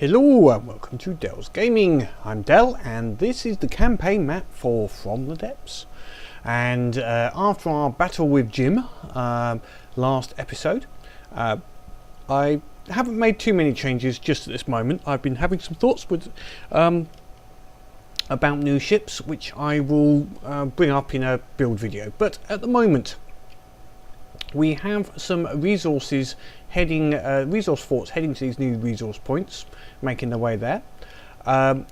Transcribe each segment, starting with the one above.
Hello and welcome to Dell's Gaming. I'm Dell and this is the campaign map for From the Depths. And after our battle with Jim last episode, I haven't made too many changes just at this moment. I've been having some thoughts with about new ships, which I will bring up in a build video. But at the moment, we have some resources heading, resource forts heading to these new resource points, making their way there.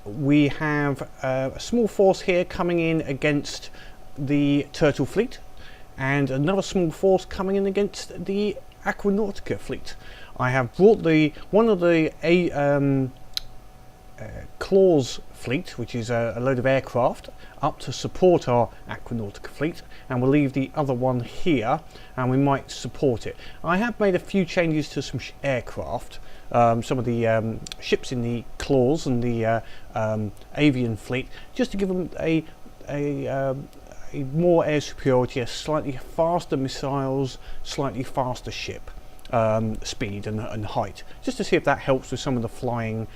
We have a small force here coming in against the Turtle fleet, and another small force coming in against the Aquanautica fleet. I have brought one of the Claws fleet, which is a load of aircraft, up to support our Aquanautica fleet, and we'll leave the other one here and we might support it. I have made a few changes to some aircraft, some of the ships in the Claws and the Avian fleet, just to give them a more air superiority, a slightly faster missiles, slightly faster ship speed and height, just to see if that helps with some of the flying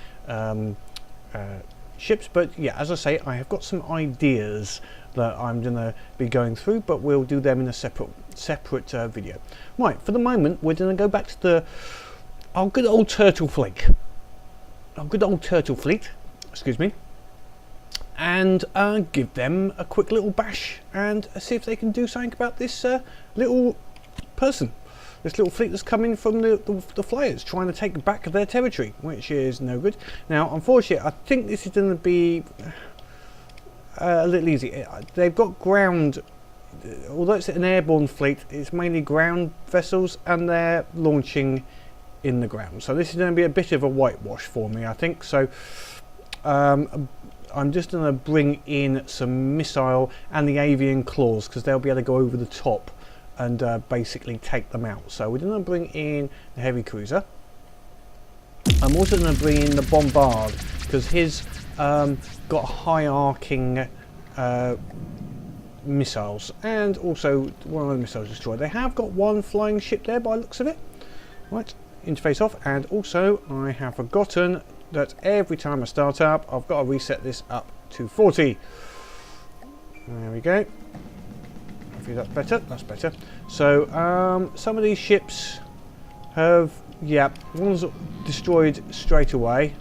ships. But yeah, as I say, I have got some ideas that I'm going to be going through, but we'll do them in a separate video. Right, for the moment we're going to go back to our good old Turtle fleet. Our good old Turtle fleet, excuse me, and give them a quick little bash and see if they can do something about this little person. This little fleet that's coming from the flyers, trying to take back their territory, which is no good. Now, unfortunately, I think this is going to be a little easy. They've got ground, although it's an airborne fleet, it's mainly ground vessels, and they're launching in the ground. So this is going to be a bit of a whitewash for me, I think. So I'm just going to bring in some missile and the Avian claws, because they'll be able to go over the top and basically take them out. So we're going to bring in the heavy cruiser. I'm also going to bring in the bombard, because his got high arcing missiles, and also one of the missiles destroyed. They have got one flying ship there by the looks of it. Right, interface off. And also I have forgotten that every time I start up, I've got to reset this up to 40. There we go. That's better, that's better. So some of these ships have, yeah, one's destroyed straight away.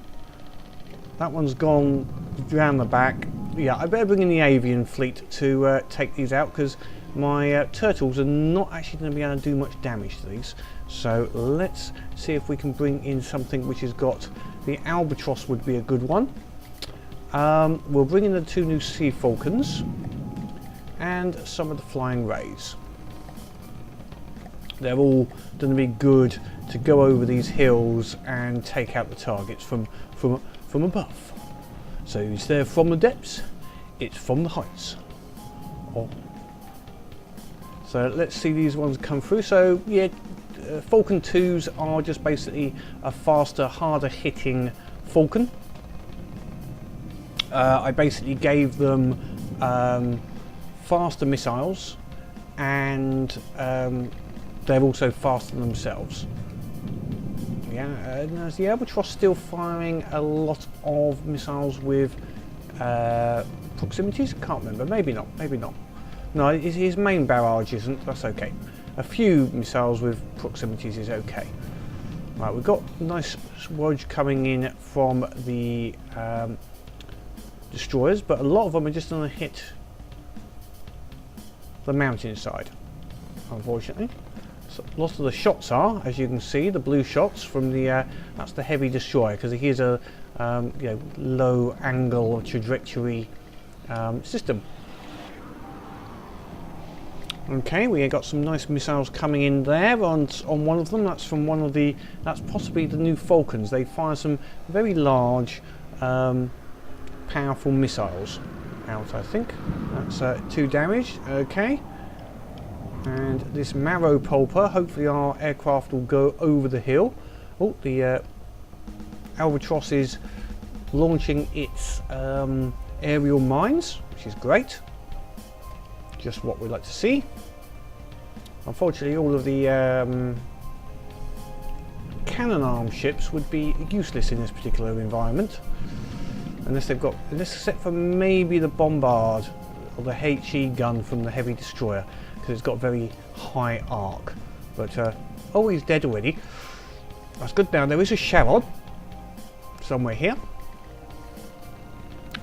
That one's gone round the back. Yeah, I better bring in the Avian fleet to take these out, because my turtles are not actually going to be able to do much damage to these. So let's see if we can bring in something which has got, the Albatross would be a good one. We'll bring in the two new Sea Falcons and some of the flying rays. They're all going to be good to go over these hills and take out the targets from above. So instead of from the depths, it's from the heights. Oh. So let's see these ones come through. So yeah, Falcon 2s are just basically a faster, harder hitting Falcon. I basically gave them faster missiles, and they're also faster themselves. Yeah, now is the Albatross still firing a lot of missiles with proximities? Can't remember. Maybe not. Maybe not. No, his main barrage isn't. That's okay. A few missiles with proximities is okay. Right, we've got nice swodge coming in from the destroyers, but a lot of them are just going to hit the mountainside, unfortunately. So lots of the shots are, as you can see, the blue shots from the that's the heavy destroyer, because he is a you know, low angle trajectory system. Okay, we got some nice missiles coming in there on one of them. That's from one of the, that's possibly the new Falcons. They fire some very large powerful missiles out, I think. That's 2 damage. Okay, and this marrow pulper, hopefully our aircraft will go over the hill. Oh, the Albatross is launching its aerial mines, which is great, just what we'd like to see. Unfortunately, all of the cannon armed ships would be useless in this particular environment, unless except for maybe the bombard or the HE gun from the heavy destroyer, because it's got very high arc. But oh, he's dead already. That's good. Now there is a Charon somewhere here.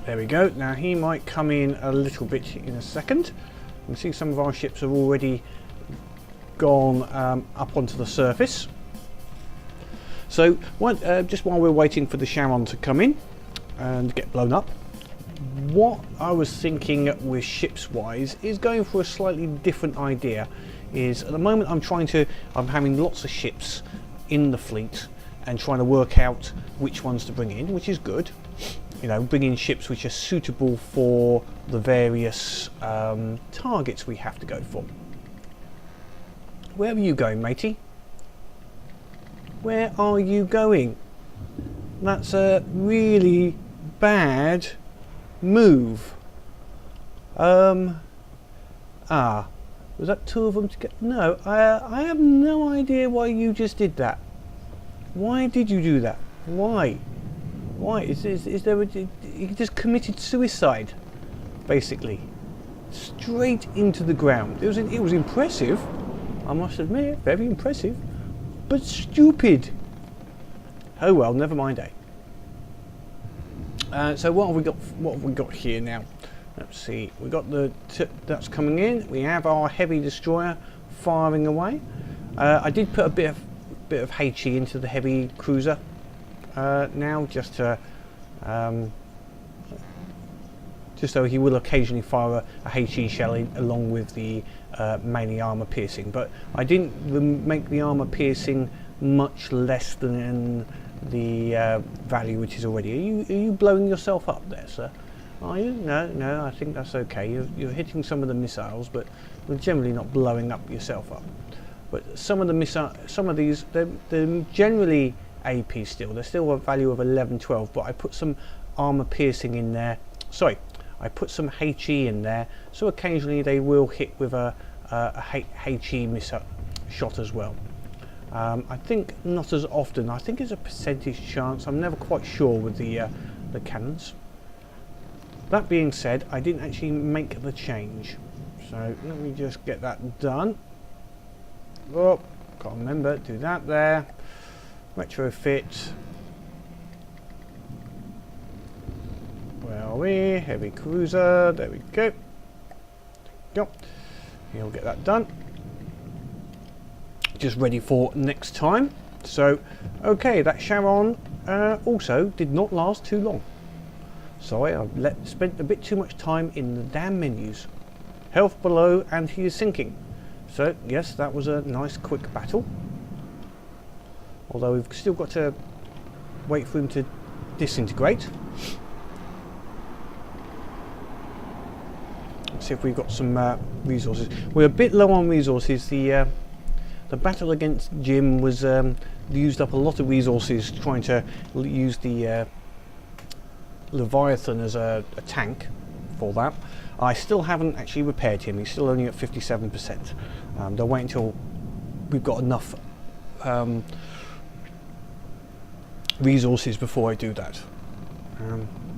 There we go. Now he might come in a little bit in a second. You can see some of our ships have already gone up onto the surface. So just while we're waiting for the Charon to come in and get blown up, what I was thinking with ships wise is going for a slightly different idea. Is at the moment I'm having lots of ships in the fleet and trying to work out which ones to bring in, which is good. You know, bring in ships which are suitable for the various targets we have to go for. Where are you going, matey? Where are you going? That's a really bad move. Was that two of them together? No, I have no idea why you just did that. Why did you do that? Why? Why? Is there you just committed suicide, basically. Straight into the ground. It was impressive, I must admit, very impressive, but stupid. Oh well, never mind, eh? So what have we got here now? Let's see. We got that's coming in. We have our heavy destroyer firing away. I did put a bit of HE into the heavy cruiser now, just so he will occasionally fire a HE shell along with the mainly armor piercing. But I didn't make the armor piercing much less than the value which is already. Are you blowing yourself up there, sir? Are you? No, I think that's okay. You're hitting some of the missiles, but you're generally not blowing up yourself up. But some of these, they're generally AP still. They're still a value of 11, 12, but I put some armor piercing in there. Sorry, I put some HE in there, so occasionally they will hit with a HE missile shot as well. I think not as often. I think it's a percentage chance. I'm never quite sure with the cannons. That being said, I didn't actually make the change, so let me just get that done. Oh, can't remember. Do that there. Retrofit. Where are we? Heavy cruiser. There we go. Yep. He'll get that done. Just ready for next time. So, okay, that Charon also did not last too long. Sorry, I've spent a bit too much time in the damn menus. Health below, and he is sinking. So, yes, that was a nice quick battle. Although we've still got to wait for him to disintegrate. Let's see if we've got some resources. We're a bit low on resources. The battle against Jim was used up a lot of resources trying to use the Leviathan as a tank for that. I still haven't actually repaired him. He's still only at 57%. They'll wait until we've got enough resources before I do that.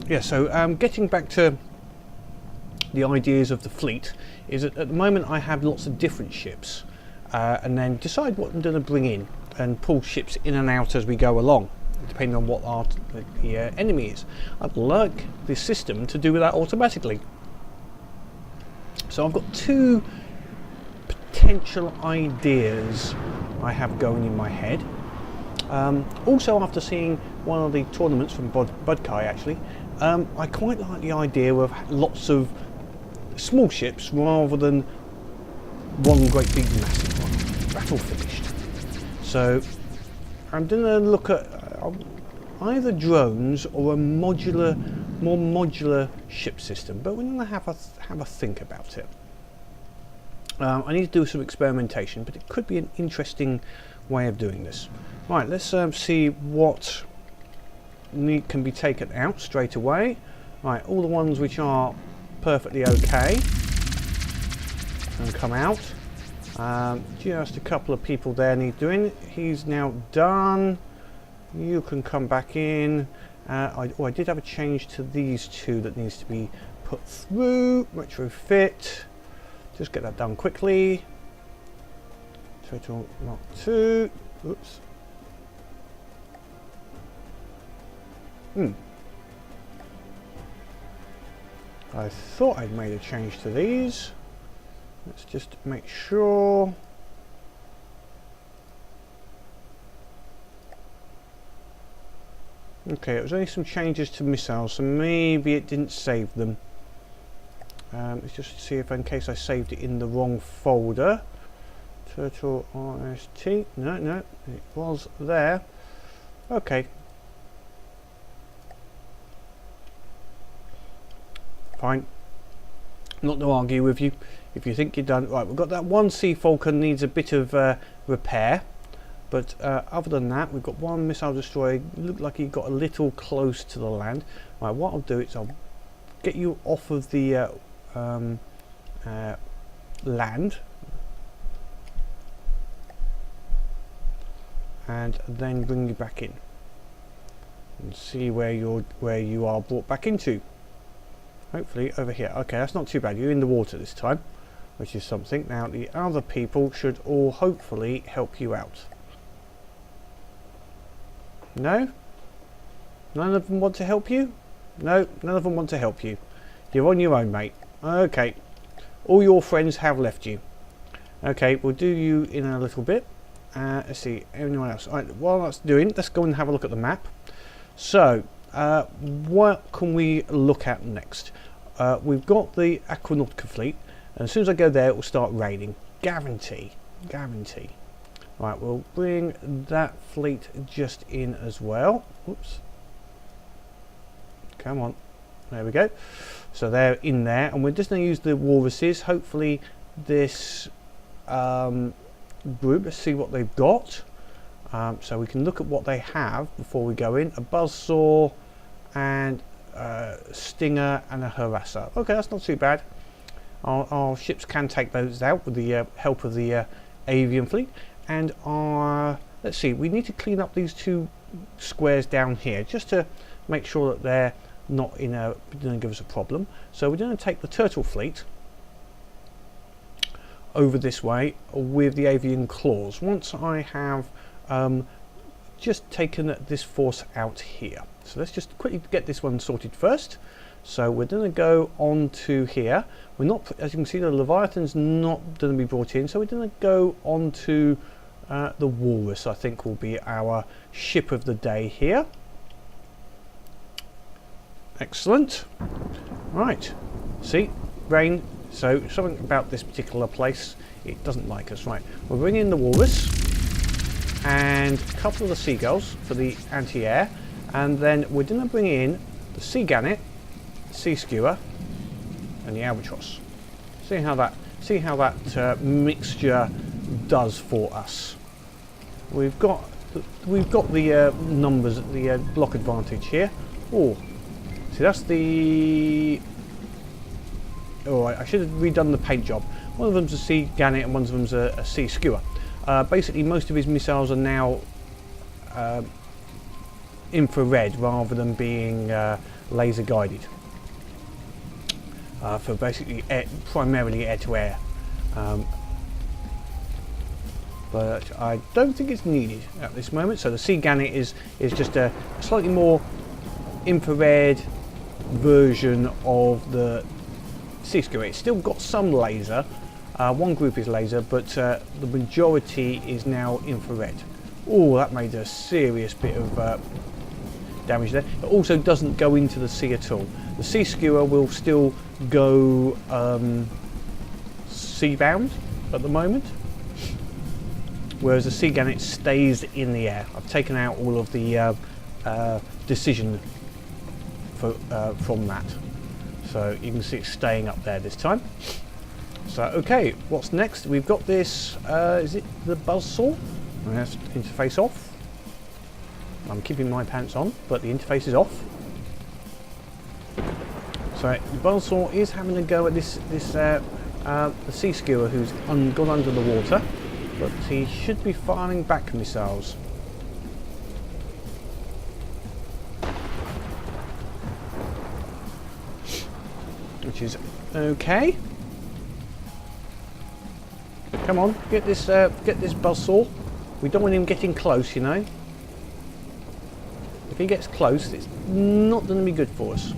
Yeah, so getting back to the ideas of the fleet, is that at the moment I have lots of different ships, and then decide what I'm going to bring in and pull ships in and out as we go along, depending on what the enemy is. I'd like this system to do that automatically. So I've got two potential ideas I have going in my head. Also, after seeing one of the tournaments from Budkai, actually, I quite like the idea of lots of small ships rather than one great big massive one. Battle finished. So I'm going to look at either drones or a more modular ship system, but we're going to have a think about it. I need to do some experimentation, but it could be an interesting way of doing this. Right, let's see what can be taken out straight away. Right, all the ones which are perfectly okay can come out. Just a couple of people there need doing. He's now done. You can come back in. I did have a change to these two that needs to be put through. Retrofit. Just get that done quickly. Total Mark 2. Oops. I thought I'd made a change to these. Let's just make sure. Okay, it was only some changes to missiles, so maybe it didn't save them. Let's just see if in case I saved it in the wrong folder. Turtle RST. No, it was there. Okay. Fine. Not to argue with you. If you think you're done, right, we've got that one Sea Falcon needs a bit of repair, but other than that, we've got one missile destroyer. Looked like he got a little close to the land. Right, what I'll do is I'll get you off of the land, and then bring you back in and see where you are brought back into. Hopefully over here. Okay, that's not too bad. You're in the water this time, which is something. Now the other people should all hopefully help you out. No? None of them want to help you? No, none of them want to help you. You're on your own, mate. Okay. All your friends have left you. Okay, we'll do you in a little bit. Let's see, anyone else? All right, while that's doing, let's go and have a look at the map. So, what can we look at next? We've got the Aquanautica fleet, and as soon as I go there, it will start raining. Guarantee. Right, we'll bring that fleet just in as well. Oops. Come on. There we go. So they're in there, and we're just going to use the walruses. Hopefully, this group. Let's see what they've got. So we can look at what they have before we go in. A buzzsaw and stinger and a harasser. Okay, that's not too bad. Our ships can take those out with the help of the Avian fleet. And let's see, we need to clean up these two squares down here just to make sure that they're not going to give us a problem. So we're going to take the turtle fleet over this way with the Avian claws. Once I have just taken this force out here. So let's just quickly get this one sorted first. So we're going to go on to here. We're not, as you can see, the Leviathan's not going to be brought in, so we're going to go on to the Walrus. I think will be our ship of the day here. Excellent. Right. See, rain. So something about this particular place, it doesn't like us. Right. We're bringing in the Walrus and a couple of the Seagulls for the anti-air, and then we're going to bring in the Sea Gannet, Sea Skewer, and the Albatross. See how that mixture does for us. We've got the numbers, the block advantage here. Oh, see, that's the. Oh, I should have redone the paint job. One of them's a Sea Gannet and one of them's a Sea Skewer. Basically, most of his missiles are now infrared rather than being laser guided. For basically primarily air-to-air. But I don't think it's needed at this moment. So the Sea Gannet is just a slightly more infrared version of the Sea Skewer. It's still got some laser. One group is laser, but the majority is now infrared. Oh, that made a serious bit of damage there. It also doesn't go into the sea at all. The Sea Skewer will still go sea-bound at the moment, whereas the Sea Gannet stays in the air. I've taken out all of the decision from that, so you can see it's staying up there this time. So okay, what's next? We've got this, is it the buzzsaw? Let's interface off. I'm keeping my pants on, but the interface is off. So the buzzsaw is having a go at this the sea skewer who's gone under the water, but he should be firing back missiles. Which is okay. Come on, get this buzzsaw. We don't want him getting close, you know. If he gets close, it's not going to be good for us.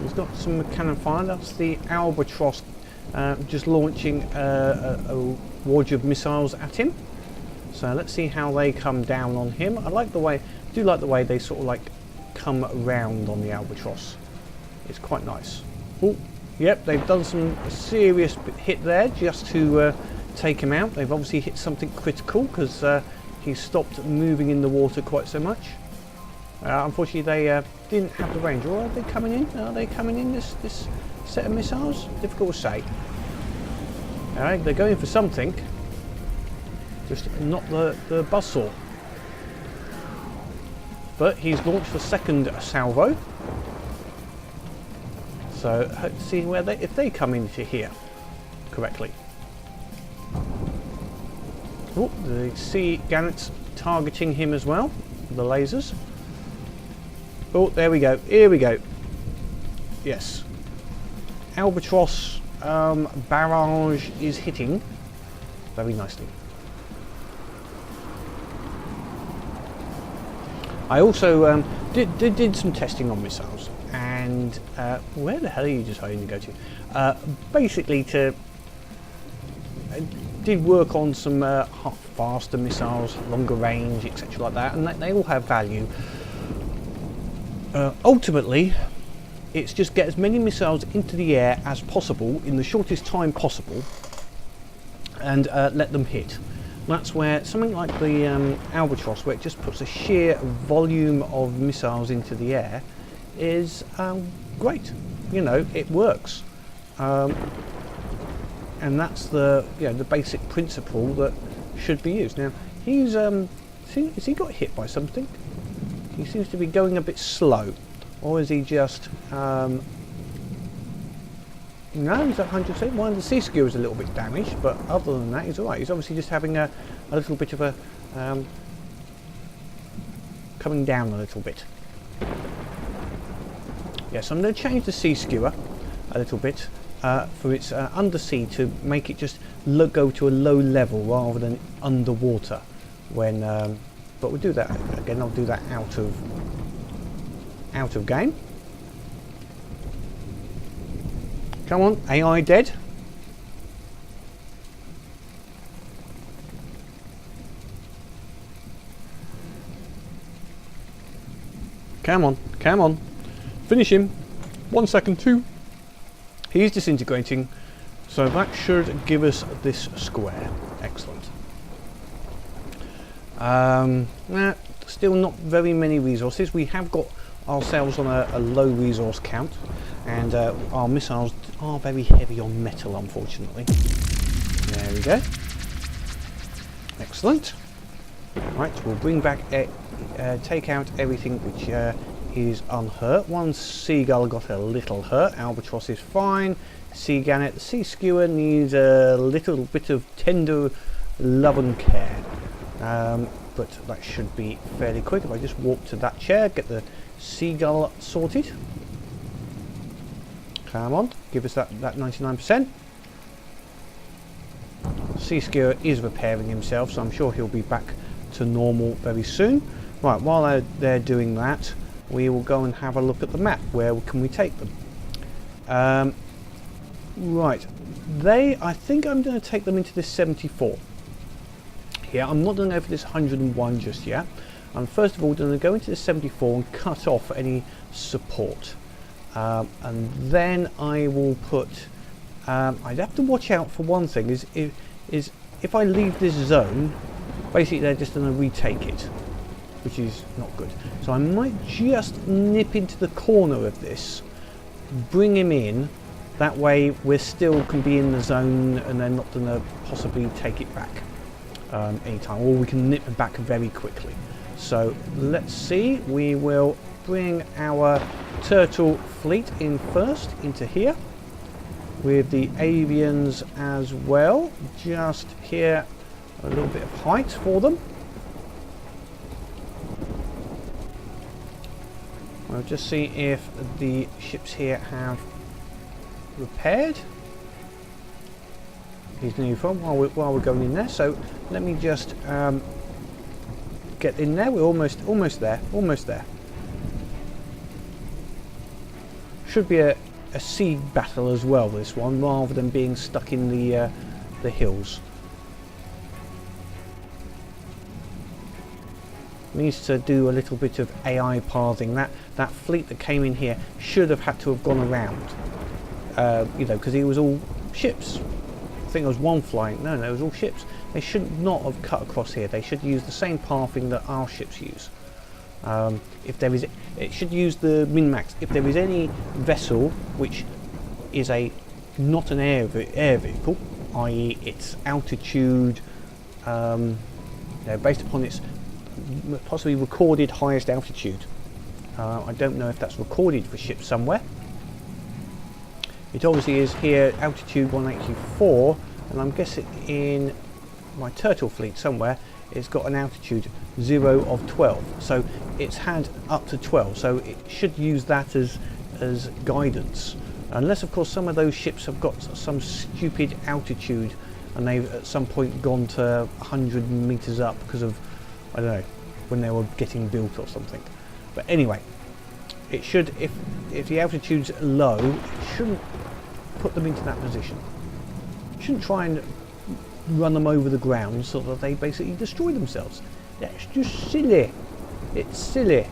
He's got some cannon fire. That's the Albatross just launching a wad of missiles at him. So let's see how they come down on him. I do like the way they sort of like come around on the Albatross. It's quite nice. Oh, yep, they've done some serious hit there just to take him out. They've obviously hit something critical because he stopped moving in the water quite so much. Unfortunately, they didn't have the range. Or are they coming in? Are they coming in this set of missiles? Difficult to say. Alright, they're going for something. Just not the buzzsaw. But he's launched the second salvo. So let's see where if they come into here correctly. Oh, the sea gannets targeting him as well. The lasers. Oh, there we go. Here we go. Yes. Albatross barrage is hitting very nicely. I also did some testing on missiles, and where the hell are you deciding to go to? Basically, did work on some faster missiles, longer range, etc. like that, and they all have value. Ultimately, it's just get as many missiles into the air as possible in the shortest time possible, and let them hit. That's where something like the Albatross, where it just puts a sheer volume of missiles into the air, is great. You know, it works, and that's the basic principle that should be used. Now he's has he got hit by something? He seems to be going a bit slow, or is he just? No, he's at 100%. One of the sea skewer is a little bit damaged, but other than that, he's alright. He's obviously just having a little bit of a coming down a little bit. Yes, I'm going to change the sea skewer a little bit for its undersea to make it just go to a low level rather than underwater. When, but we'll do that again. I'll do that out of game. Come on, AI dead. Come on, come on. Finish him. 1 second, 2. He's disintegrating. So that should give us this square. Excellent. Still not very many resources. We have got ourselves on a low resource count. And our missiles are very heavy on metal, unfortunately. There we go. Excellent. Right, we'll bring back, take out everything which is unhurt. One seagull got a little hurt. Albatross is fine. Sea gannet, the sea skewer needs a little bit of tender love and care. But that should be fairly quick. If I just walk to that chair, get the seagull sorted. Come on, give us that 99%. Sea skewer is repairing himself, so I'm sure he'll be back to normal very soon. Right, while they're doing that, we will go and have a look at the map. Where can we take them? Right, I think I'm going to take them into this 74. Here, I'm not going to go for this 101 just yet. I'm first of all going to go into the 74 and cut off any support. And then I will put. I'd have to watch out for one thing. Is if I leave this zone, basically they're just going to retake it, which is not good. So I might just nip into the corner of this, bring him in. That way we still can be in the zone, and they're not going to possibly take it back anytime, or we can nip it back very quickly. So let's see. We will bring our turtle fleet in first, into here, with the avians as well, just here, a little bit of height for them. I'll just see if the ships here have repaired. He's nearly from while we're going in there, so let me just get in there. We're almost there. Should be a sea battle as well, this one, rather than being stuck in the hills. Needs to do a little bit of AI parsing. That fleet that came in here should have had to have gone around, you know, because it was all ships. I think there was one flying. No, it was all ships. They should not have cut across here. They should use the same pathing that our ships use. If there is, it should use the min-max. If there is any vessel which is not an air vehicle, i.e. its altitude, you know, based upon its possibly recorded highest altitude. I don't know if that's recorded for ships somewhere. It obviously is here, altitude 184, and I'm guessing in my turtle fleet somewhere it's got an altitude 0 of 12, so it's had up to 12, so it should use that as guidance, unless of course some of those ships have got some stupid altitude and they've at some point gone to 100 meters up because of, I don't know, when they were getting built or something. But anyway, it should, if the altitude's low, it shouldn't put them into that position. It shouldn't try and run them over the ground so that they basically destroy themselves. That's just silly. It's silly.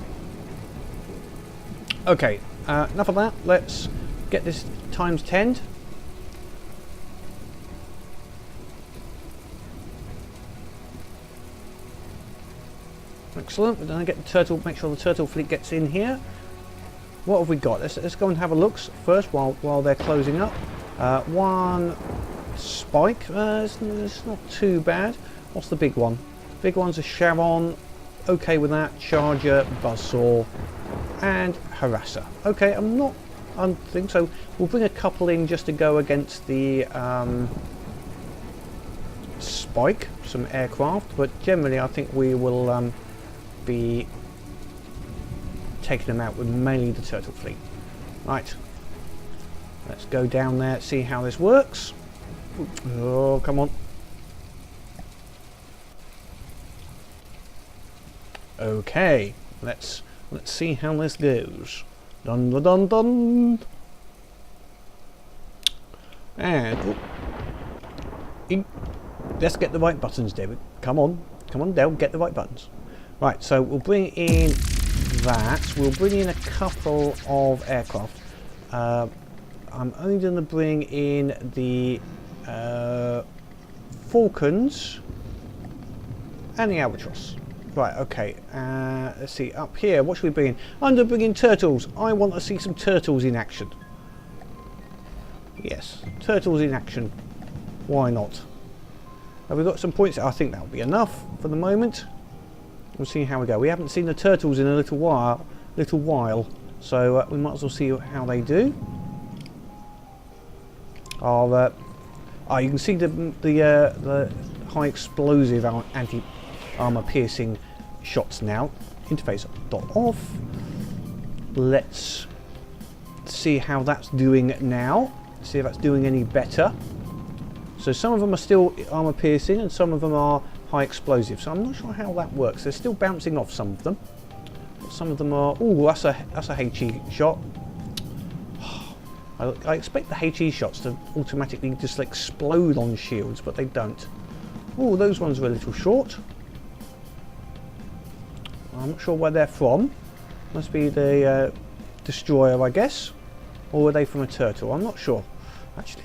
Okay, enough of that. Let's get this times 10'd. Excellent. We're going to get the turtle. Make sure the turtle fleet gets in here. What have we got? Let's go and have a look first while they're closing up. One spike. It's not too bad. What's the big one? Big one's a Sharon. Okay with that. Charger, buzzsaw, and harasser. Okay, I think so. We'll bring a couple in just to go against the spike, some aircraft. But generally, I think we will be taking them out with mainly the turtle fleet. Right, let's go down there, see how this works. Oh, come on. Okay, let's see how this goes. Dun dun dun dun. And let's get the right buttons, David. Come on, Del, get the right buttons. Right, so we'll bring in that. We'll bring in a couple of aircraft. I'm only going to bring in the Falcons and the Albatross. Right, okay. Let's see, up here, what should we bring in? I'm going to bring in turtles. I want to see some turtles in action. Yes, turtles in action. Why not? Have we got some points? I think that'll be enough for the moment. We'll see how we go. We haven't seen the turtles in a little while, so we might as well see how they do. You can see the high explosive anti-armor piercing shots now. Interface off. Let's see how that's doing now. See if that's doing any better. So some of them are still armor piercing and some of them are high explosive, so I'm not sure how that works. They're still bouncing off some of them. Some of them are. Oh, that's a HE shot. I expect the HE shots to automatically just explode on shields, but they don't. Oh, those ones are a little short. I'm not sure where they're from. Must be the destroyer, I guess. Or were they from a turtle? I'm not sure, actually.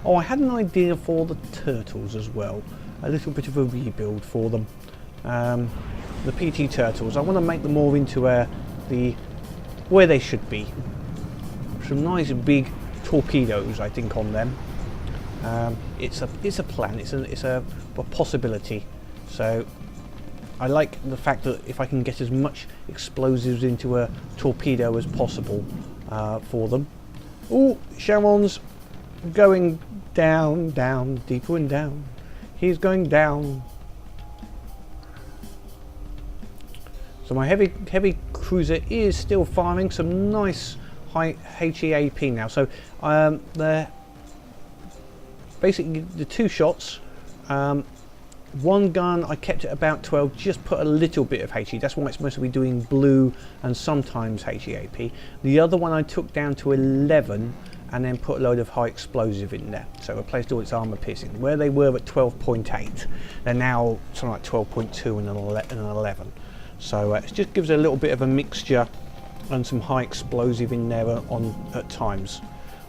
Oh, I had an idea for the turtles as well. A little bit of a rebuild for them. The PT turtles. I want to make them more into where they should be. Some nice big torpedoes, I think, on them. It's a plan. It's a possibility. So I like the fact that if I can get as much explosives into a torpedo as possible for them. Oh, Sharon's going down, down, deeper and down. He's going down. So my heavy cruiser is still firing some nice high HEAP now. So basically the 2 shots. One gun I kept at about 12, just put a little bit of HE. That's why it's mostly doing blue and sometimes HEAP. The other one I took down to 11 and then put a load of high explosive in there. So replaced all its armor piercing. Where they were at 12.8, they're now something like 12.2 and an 11. So it just gives a little bit of a mixture and some high explosive in there at times.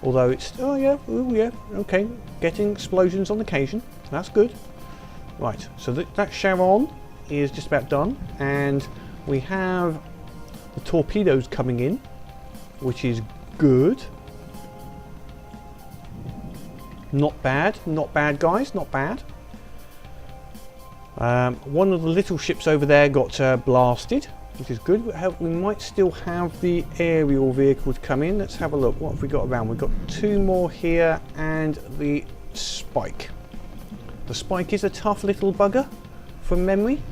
Although it's, oh yeah, okay, getting explosions on occasion. That's good. Right, so that Charon is just about done, and we have the torpedoes coming in, which is good. Not bad guys, not bad. One of the little ships over there got blasted, which is good. We might still have the aerial vehicle to come in. Let's have a look. What have we got around? We've got 2 more here and the Spike. The Spike is a tough little bugger from memory.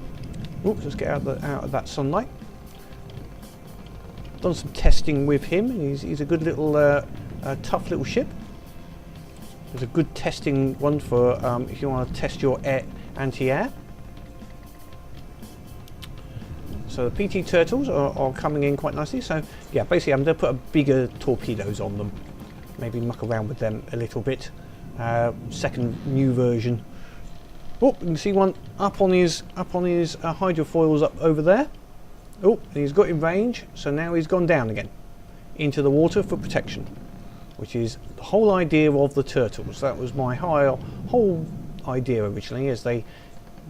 Oops, let's get out of that sunlight. Done some testing with him. He's a good little, tough little ship. It's a good testing one for if you want to test your anti-air. So the PT Turtles are coming in quite nicely. So yeah, basically I'm going to put bigger torpedoes on them. Maybe muck around with them a little bit. Second new version. Oh, you can see one up on his hydrofoils up over there. Oh, and he's got in range, so now he's gone down again into the water for protection, which is the whole idea of the turtles. That was my whole idea originally, is they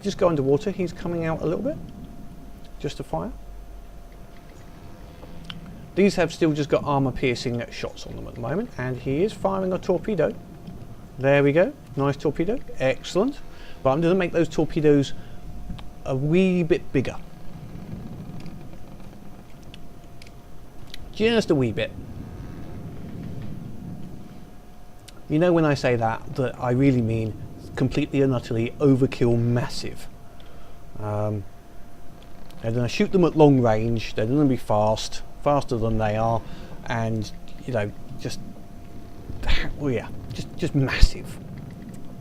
just go underwater. He's coming out a little bit just to fire. These have still just got armor piercing shots on them at the moment, and he is firing a torpedo. There we go, nice torpedo, excellent. But I'm going to make those torpedoes a wee bit bigger. Just a wee bit. You know when I say that I really mean completely and utterly overkill massive. They're going to shoot them at long range, they're going to be faster than they are, and you know, just, well, yeah, just massive.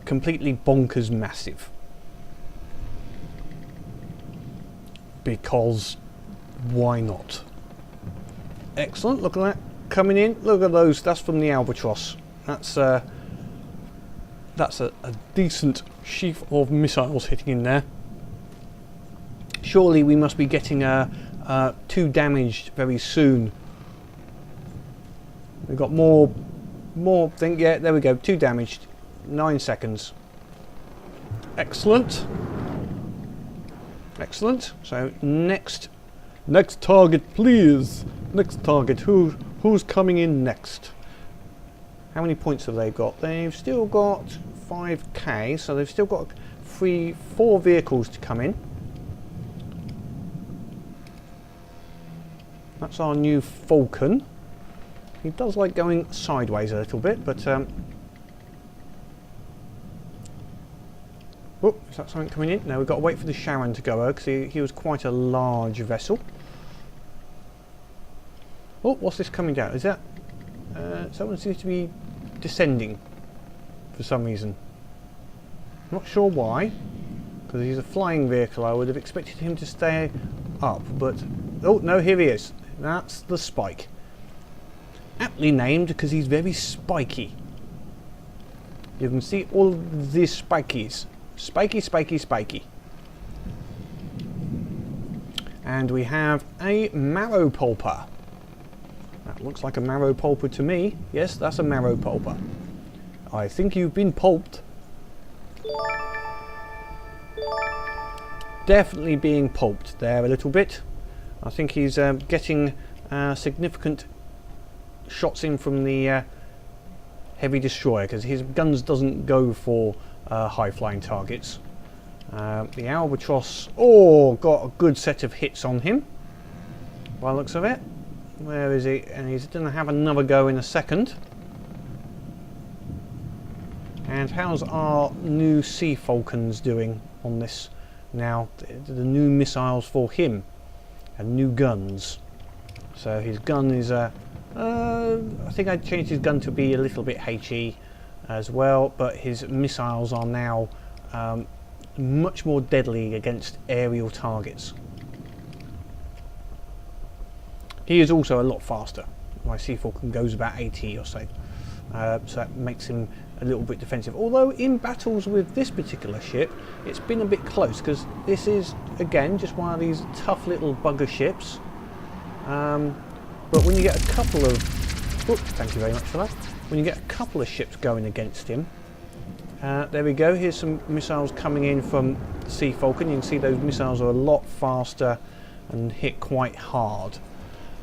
Completely bonkers massive. Because why not? Excellent, look at that coming in. Look at those, that's from the Albatross. That's a decent sheaf of missiles hitting in there. Surely we must be getting 2 damaged very soon. We've got more thing. Yeah, there we go, 2 damaged. 9 seconds. Excellent. Excellent. So next target, please. Next target. Who's coming in next? How many points have they got? They've still got 5k, so they've still got 4 vehicles to come in. That's our new Falcon. He does like going sideways a little bit, but oh, is that something coming in? No, we've got to wait for the Sharon to go because he was quite a large vessel. Oh, what's this coming down? Is that someone seems to be descending for some reason. Not sure why, because he's a flying vehicle. I would have expected him to stay up, but oh no, here he is. That's the Spike. Aptly named because he's very spiky. You can see all these spikies. Spiky, spiky, spiky. And we have a marrow pulper. That looks like a marrow pulper to me. Yes, that's a marrow pulper. I think you've been pulped. Definitely being pulped there a little bit. I think he's getting significant shots in from the heavy destroyer, because his guns doesn't go for high flying targets. The Albatross, oh, got a good set of hits on him by the looks of it. Where is he? And he's going to have another go in a second. And how's our new Sea Falcons doing on this now? The new missiles for him and new guns. So his gun is I think I changed his gun to be a little bit HE as well, but his missiles are now much more deadly against aerial targets. He is also a lot faster. My Sea Falcon goes about 80 or so. So that makes him a little bit defensive. Although in battles with this particular ship, it's been a bit close, because this is, again, just one of these tough little bugger ships. But when you get a couple of... Oops, thank you very much for that. When you get a couple of ships going against him, there we go. Here's some missiles coming in from the Sea Falcon. You can see those missiles are a lot faster and hit quite hard,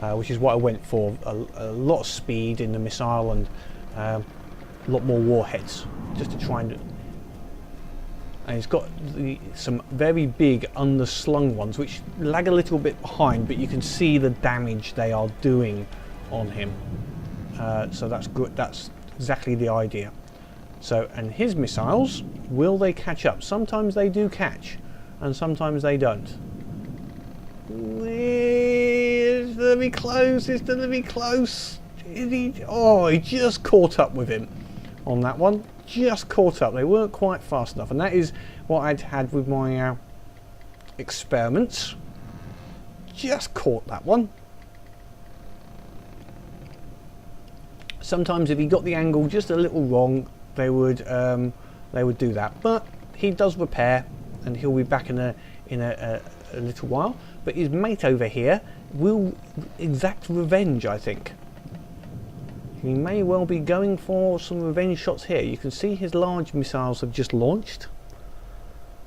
which is what I went for. A lot of speed in the missile and a lot more warheads, just to try and it's got some very big underslung ones which lag a little bit behind, but you can see the damage they are doing on him. So that's good. That's exactly the idea. So, and his missiles, will they catch up? Sometimes they do catch, and sometimes they don't. It's going to be close. It's going to be close. Oh, he just caught up with him on that one. Just caught up. They weren't quite fast enough, and that is what I'd had with my experiments. Just caught that one. Sometimes if he got the angle just a little wrong, they would do that. But he does repair, and he'll be back in a little while. But his mate over here will exact revenge, I think. He may well be going for some revenge shots here. You can see his large missiles have just launched,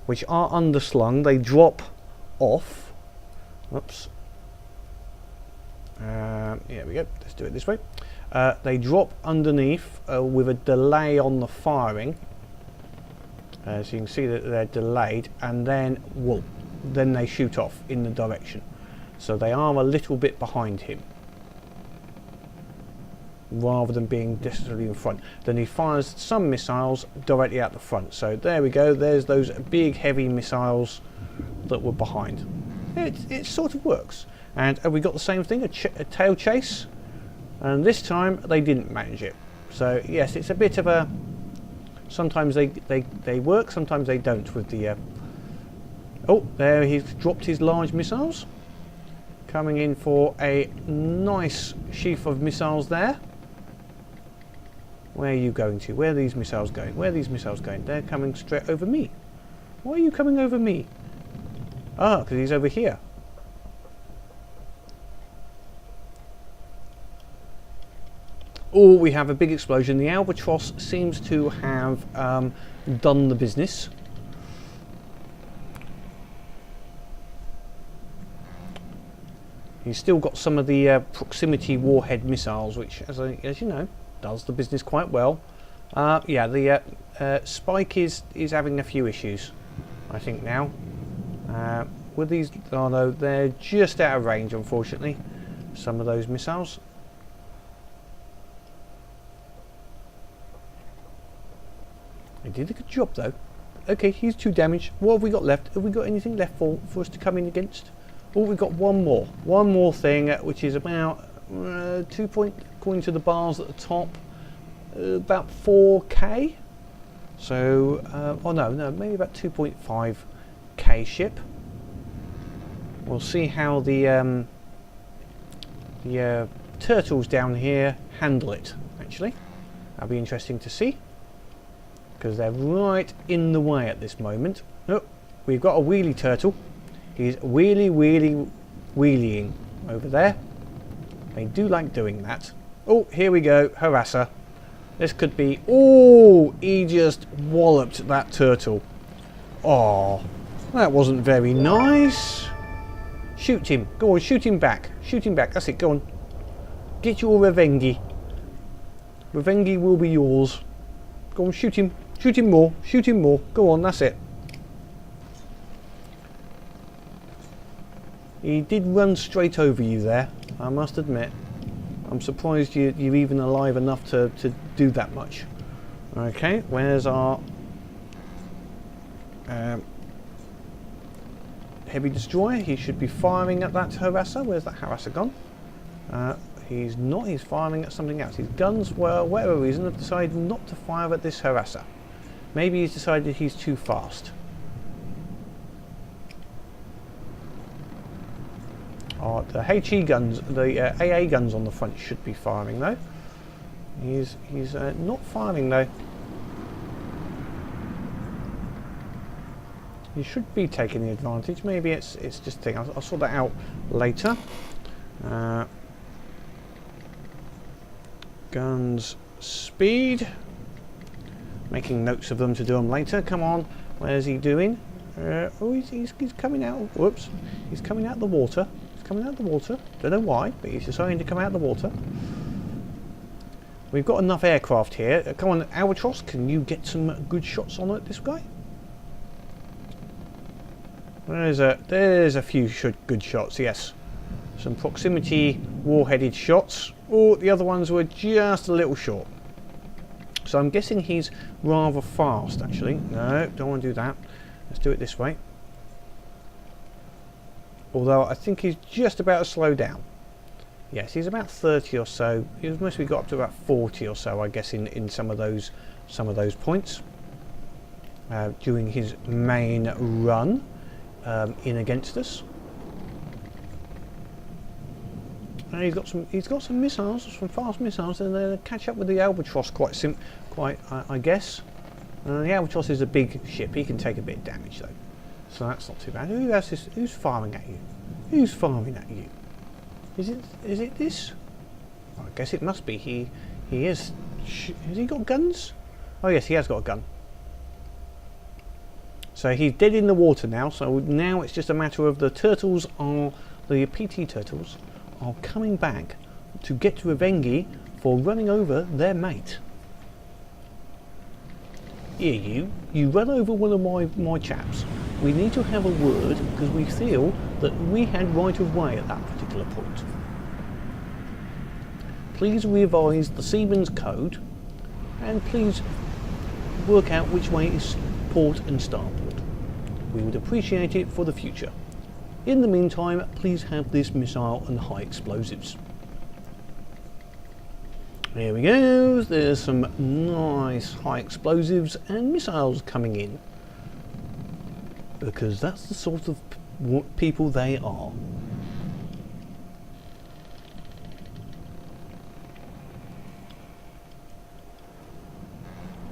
which are underslung. They drop off. Oops. Here we go. Let's do it this way. They drop underneath with a delay on the firing. So you can see that they're delayed, and then then they shoot off in the direction. So they are a little bit behind him, rather than being necessarily in front. Then he fires some missiles directly out the front. So there we go. There's those big heavy missiles that were behind. It sort of works. And have we got the same thing? A tail chase. And this time they didn't manage it. So yes, it's a bit of a... Sometimes they work, sometimes they don't with the... Oh, there he's dropped his large missiles. Coming in for a nice sheaf of missiles there. Where are you going to? Where are these missiles going? Where are these missiles going? They're coming straight over me. Why are you coming over me? Ah, because he's over here. Oh, we have a big explosion. The Albatross seems to have done the business. He's still got some of the proximity warhead missiles, which, as you know, does the business quite well. Yeah, the Spike is having a few issues, I think, now. With these, oh no, they're just out of range, unfortunately, some of those missiles. He did a good job, though. Okay, he's 2 damaged. What have we got left? Have we got anything left for us to come in against? Oh, we've got one more thing, which is about 2 point, according to the bars at the top, about 4k. So, oh no, maybe about 2.5k ship. We'll see how the turtles down here handle it. Actually, that'll be interesting to see, because they're right in the way at this moment. Oh, we've got a wheelie turtle. He's wheeling over there. They do like doing that. Oh, here we go, harasser. This could be... Oh, he just walloped that turtle. Oh, that wasn't very nice. Shoot him. Go on, shoot him back. Shoot him back. That's it, go on. Get your revengy. Revengy will be yours. Go on, shoot him. Shoot him more. Shoot him more. Go on, that's it. He did run straight over you there, I must admit. I'm surprised you're even alive enough to do that much. Okay, where's our heavy destroyer? He should be firing at that harasser. Where's that harasser gone? He's not. He's firing at something else. His guns, for whatever reason, have decided not to fire at this harasser. Maybe he's decided he's too fast. The HE guns, the AA guns on the front should be firing though. He's not firing though. He should be taking the advantage. Maybe it's just a thing. I'll sort that out later. Guns speed. Making notes of them to do them later. Come on, where's he doing? Oh, he's coming out. Whoops, he's coming out the water. He's coming out the water. Don't know why, but he's deciding to come out the water. We've got enough aircraft here. Come on, Albatross, can you get some good shots on it, this guy? There's a few good shots, yes. Some proximity warheaded shots. Oh, the other ones were just a little short. So I'm guessing he's rather fast, actually. No, don't want to do that. Let's do it this way. Although I think he's just about to slow down. Yes, he's about 30 or so. He's mostly got up to about 40 or so, I guess, in some of those points during his main run in against us. And he's got some missiles, some fast missiles, and they'll catch up with the Albatross I guess. The Albatross is a big ship. He can take a bit of damage though, so that's not too bad. Who's firing at you? Who's firing at you? Is it this? I guess it must be. He is. Has he got guns? Oh yes, he has got a gun. So he's dead in the water now. So now it's just a matter of the PT turtles are coming back to get Revengi for running over their mate. Here you run over one of my chaps. We need to have a word because we feel that we had right of way at that particular point. Please revise the Seaman's Code and please work out which way is port and starboard. We would appreciate it for the future. In the meantime, please have this missile and high explosives. There we go, there's some nice high explosives and missiles coming in. Because that's the sort of people they are.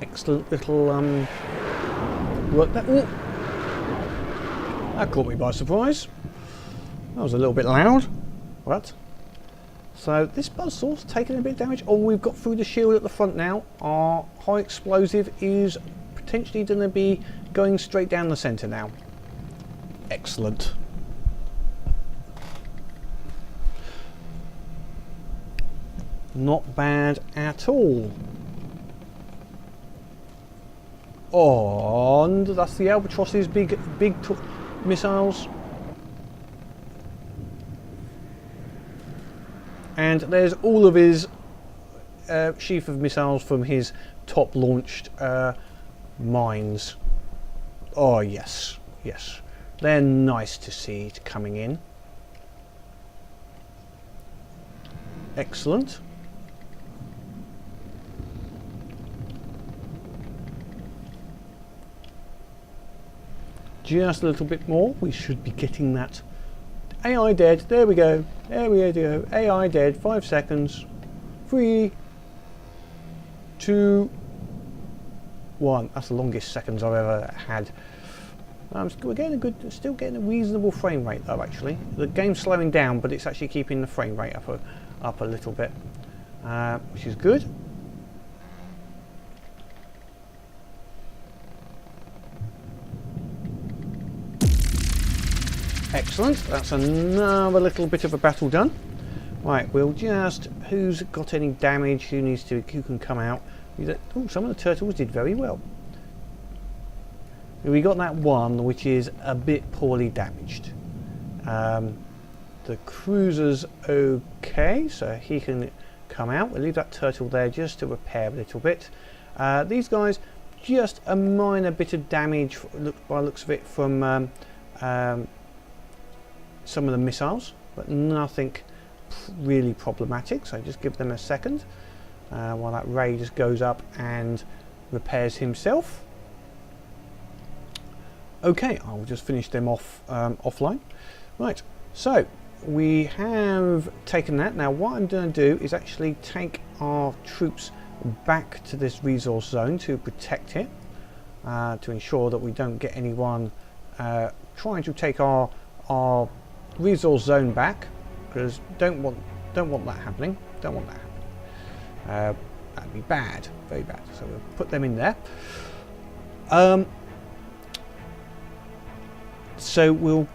Excellent little work that. Ooh. That caught me by surprise. That was a little bit loud. What? So this buzzsaw's taking a bit of damage. Oh, we've got through the shield at the front now. Our high explosive is potentially going to be going straight down the centre now. Excellent. Not bad at all. Oh, and that's the Albatross's big missiles. And there's all of his sheaf of missiles from his top launched mines. Oh yes, yes. They're nice to see coming in. Excellent. Just a little bit more. We should be getting that. AI dead. There we go. There we go. AI dead. 5 seconds. 3, 2, 1. That's the longest seconds I've ever had. We're getting still getting a reasonable frame rate though. Actually, the game's slowing down, but it's actually keeping the frame rate up a little bit, which is good. Excellent, that's another little bit of a battle done. Right, we'll just, who's got any damage, who can come out. Oh, some of the turtles did very well. We got that one which is a bit poorly damaged. the cruiser's okay, so he can come out. We'll leave that turtle there just to repair a little bit. These guys, just a minor bit of damage by looks of it from some of the missiles, but nothing really problematic, so just give them a second while that ray just goes up and repairs himself. Okay, I'll just finish them off offline. Right, so we have taken that. Now what I'm going to do is actually take our troops back to this resource zone to protect it, to ensure that we don't get anyone trying to take our resource zone back, because don't want that happening. Don't want that happening. That'd be bad, very bad. So we'll put them in there. So we'll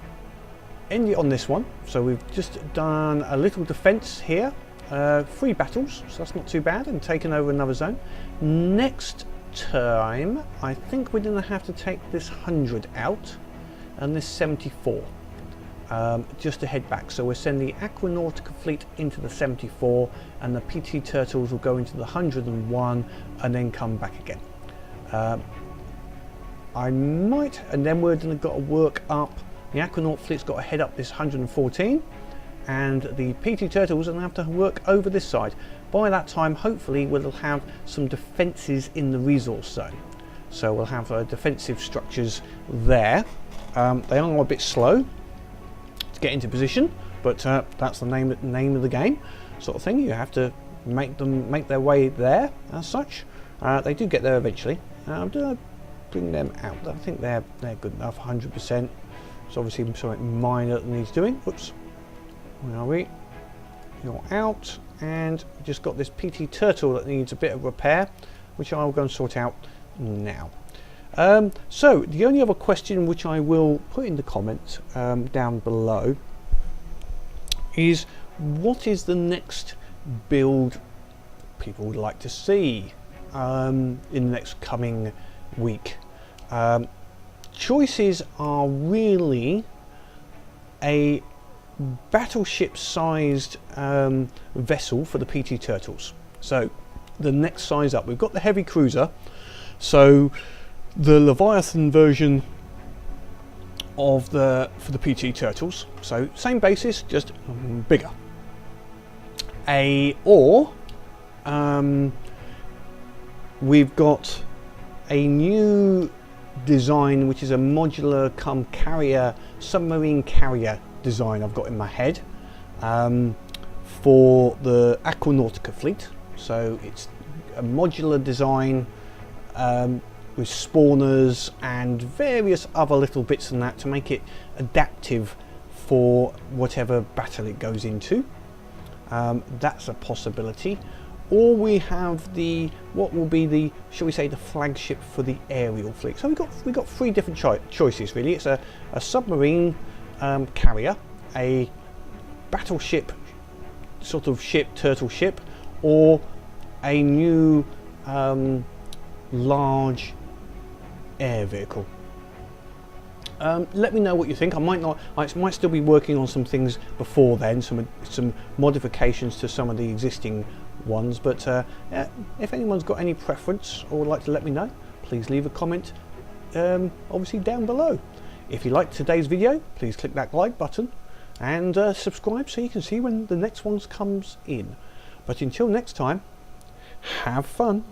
end it on this one. So we've just done a little defense here, 3 battles, so that's not too bad, and taken over another zone. Next time I think we're going to have to take this 100 out and this 74 just to head back. So we'll send the Aquanautica fleet into the 74 and the PT Turtles will go into the 101 and then come back again. I might, and then we're going to got to work up. The Aquanaut fleet's got to head up this 114, and the PT Turtles are going to have to work over this side. By that time, hopefully, we'll have some defences in the resource zone. So we'll have defensive structures there. They are a bit slow to get into position, but that's the name of the game, sort of thing. You have to make their way there as such. They do get there eventually. I'm going to bring them out. I think they're good enough. 100%. It's obviously something minor that needs doing. Oops. Where are we? You're out, and we've just got this PT Turtle that needs a bit of repair, which I'll go and sort out now. So the only other question which I will put in the comments down below is, what is the next build people would like to see in the next coming week? Choices are really a battleship sized vessel for the PT Turtles. So the next size up, we've got the heavy cruiser, so the Leviathan version of for the PT Turtles, so same basis, just bigger. We've got a new design which is a modular cum carrier, submarine carrier design I've got in my head for the Aquanautica fleet. So it's a modular design with spawners and various other little bits and that to make it adaptive for whatever battle it goes into. That's a possibility. Or we have what will be the, shall we say, the flagship for the aerial fleet. So we've got 3 different choices really. It's a submarine carrier, a battleship sort of ship, turtle ship, or a new large air vehicle. Let me know what you think. I might still be working on some things before then, some modifications to some of the existing ones, but if anyone's got any preference or would like to let me know, please leave a comment obviously down below. If you liked today's video, please click that like button and subscribe so you can see when the next one comes in. But until next time, have fun.